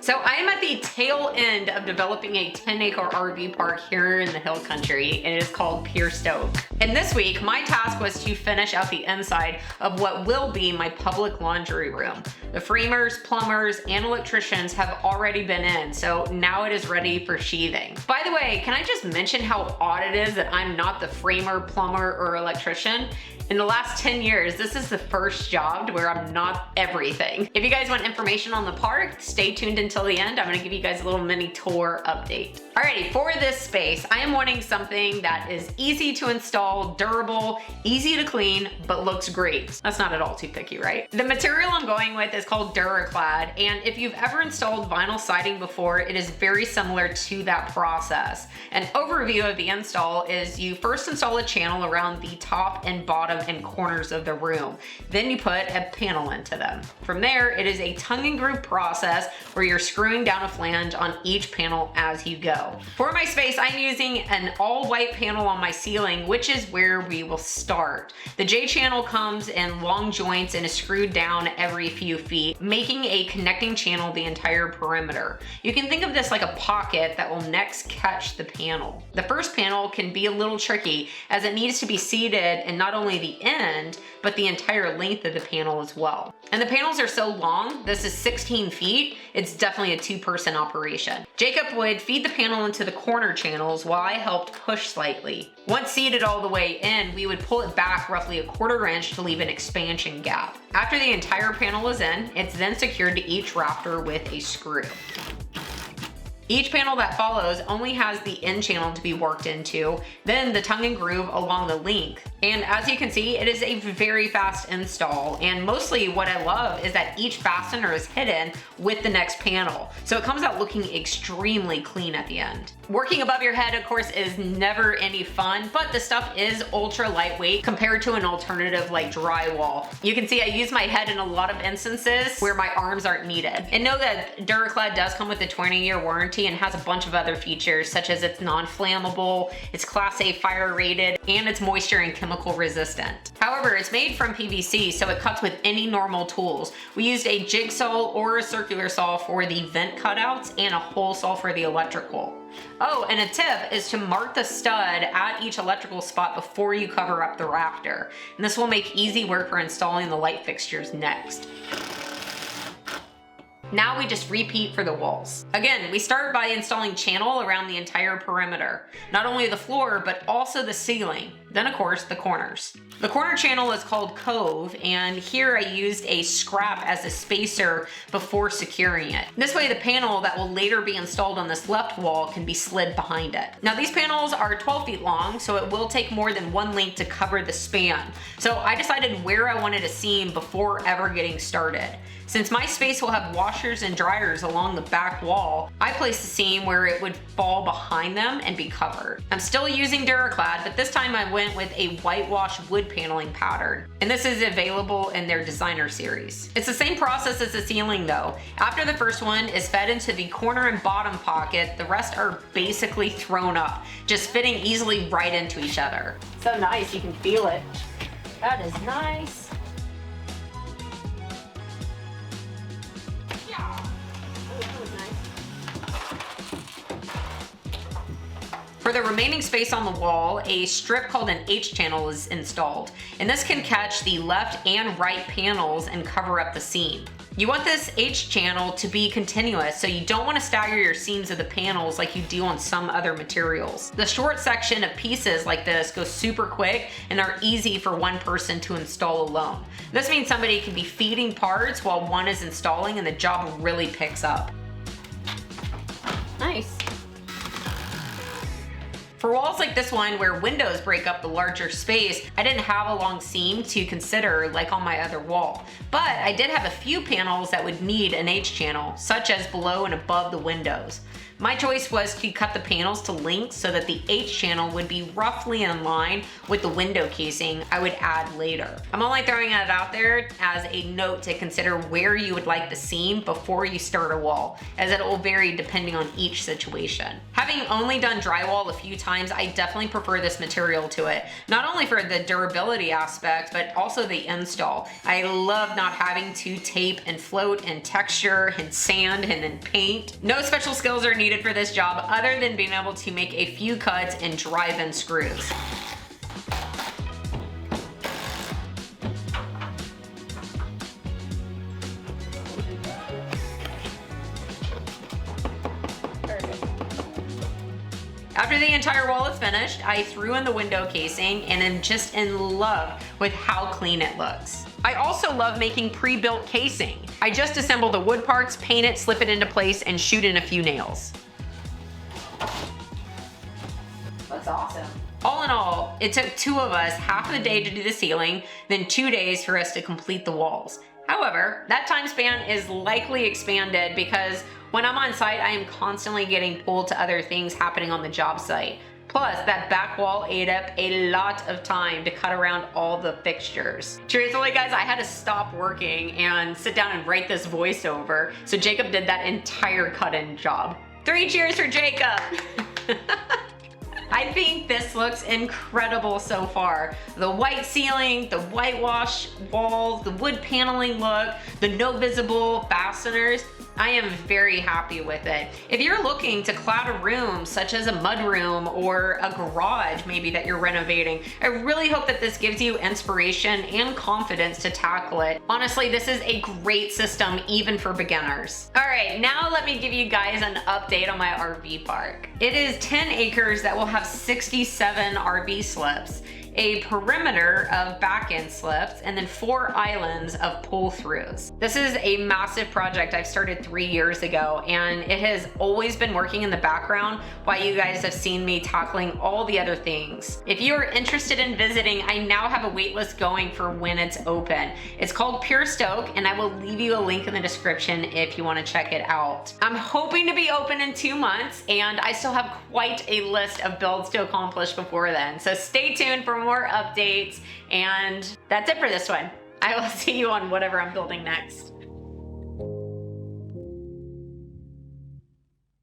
So I am at the tail end of developing a 10-acre RV park here in the Hill Country, and it is called Pierced Oak. And this week, my task was to finish out the inside of what will be my public laundry room. The framers, plumbers, and electricians have already been in, so now it is ready for sheathing. By the way, can I just mention how odd it is that I'm not the framer, plumber, or electrician? In the last 10 years, this is the first job where I'm not everything. If you guys want information on the park, stay tuned until the end. I'm gonna give you guys a little mini tour update. Alrighty, for this space, I am wanting something that is easy to install, durable, easy to clean, but looks great. That's not at all too picky, right? The material I'm going with is called Duraclad, and if you've ever installed vinyl siding before, it is very similar to that process. An overview of the install is you first install a channel around the top and bottom and corners of the room. Then you put a panel into them. From there, it is a tongue and groove process where you're screwing down a flange on each panel as you go. For my space, I'm using an all white panel on my ceiling, which is where we will start. The J channel comes in long joints and is screwed down every few feet, making a connecting channel the entire perimeter. You can think of this like a pocket that will next catch the panel. The first panel can be a little tricky as it needs to be seated and not only the end, but the entire length of the panel as well. And the panels are so long, this is 16 feet, it's definitely a two-person operation. Jacob would feed the panel into the corner channels while I helped push slightly. Once seated all the way in, we would pull it back roughly a quarter inch to leave an expansion gap. After the entire panel is in, it's then secured to each rafter with a screw. Each panel that follows only has the end channel to be worked into, then the tongue and groove along the length. And as you can see, it is a very fast install. And mostly what I love is that each fastener is hidden with the next panel. So it comes out looking extremely clean at the end. Working above your head, of course, is never any fun, but the stuff is ultra lightweight compared to an alternative like drywall. You can see I use my head in a lot of instances where my arms aren't needed. And know that Duraclad does come with a 20-year warranty and has a bunch of other features such as it's non-flammable, it's Class A fire rated, and it's moisture and chemical resistant. However, it's made from PVC, so it cuts with any normal tools. We used a jigsaw or a circular saw for the vent cutouts and a hole saw for the electrical. Oh, and a tip is to mark the stud at each electrical spot before you cover up the rafter. And this will make easy work for installing the light fixtures next. Now we just repeat for the walls. Again, we start by installing channel around the entire perimeter. Not only the floor, but also the ceiling. Then of course, the corners. The corner channel is called Cove, and here I used a scrap as a spacer before securing it. This way the panel that will later be installed on this left wall can be slid behind it. Now these panels are 12 feet long, so it will take more than one link to cover the span. So I decided where I wanted a seam before ever getting started. Since my space will have washers and dryers along the back wall, I placed the seam where it would fall behind them and be covered. I'm still using Duraclad, but this time I went with a whitewash wood paneling pattern. And this is available in their designer series. It's the same process as the ceiling though. After the first one is fed into the corner and bottom pocket, the rest are basically thrown up, just fitting easily right into each other. So nice, you can feel it. That is nice. For the remaining space on the wall, a strip called an H channel is installed, and this can catch the left and right panels and cover up the seam. You want this H channel to be continuous, so you don't want to stagger your seams of the panels like you do on some other materials. The short section of pieces like this go super quick and are easy for one person to install alone. This means somebody can be feeding parts while one is installing and the job really picks up. Nice. For walls like this one where windows break up the larger space, I didn't have a long seam to consider like on my other wall. But I did have a few panels that would need an H channel, such as below and above the windows. My choice was to cut the panels to length so that the H channel would be roughly in line with the window casing I would add later. I'm only throwing it out there as a note to consider where you would like the seam before you start a wall, as it will vary depending on each situation. Having only done drywall a few times, I definitely prefer this material to it, not only for the durability aspect, but also the install. I love not having to tape and float and texture and sand and then paint. No special skills are needed for this job other than being able to make a few cuts and drive in screws. After the entire wall is finished, I threw in the window casing and am just in love with how clean it looks. I also love making pre-built casing. I just assemble the wood parts, paint it, slip it into place, and shoot in a few nails. Looks awesome. All in all, it took 2 of us half the day to do the ceiling, then 2 days for us to complete the walls. However, that time span is likely expanded because when I'm on site, I am constantly getting pulled to other things happening on the job site. Plus, that back wall ate up a lot of time to cut around all the fixtures. Truthfully, guys, I had to stop working and sit down and write this voiceover, so Jacob did that entire cut-in job. 3 cheers for Jacob! I think this looks incredible so far. The white ceiling, the whitewash walls, the wood paneling look, the no visible fasteners. I am very happy with it. If you're looking to cloud a room, such as a mudroom or a garage maybe that you're renovating, I really hope that this gives you inspiration and confidence to tackle it. Honestly, this is a great system even for beginners. All right, now let me give you guys an update on my RV park. It is 10 acres that will have 67 RV slips, a perimeter of back-end slips, and then 4 islands of pull-throughs. This is a massive project I've started 3 years ago, and it has always been working in the background while you guys have seen me tackling all the other things. If you are interested in visiting, I now have a waitlist going for when it's open. It's called Pure Stoke, and I will leave you a link in the description if you want to check it out. I'm hoping to be open in 2 months, and I still have quite a list of builds to accomplish before then, so stay tuned for more updates, and that's it for this one. I will see you on whatever I'm building next.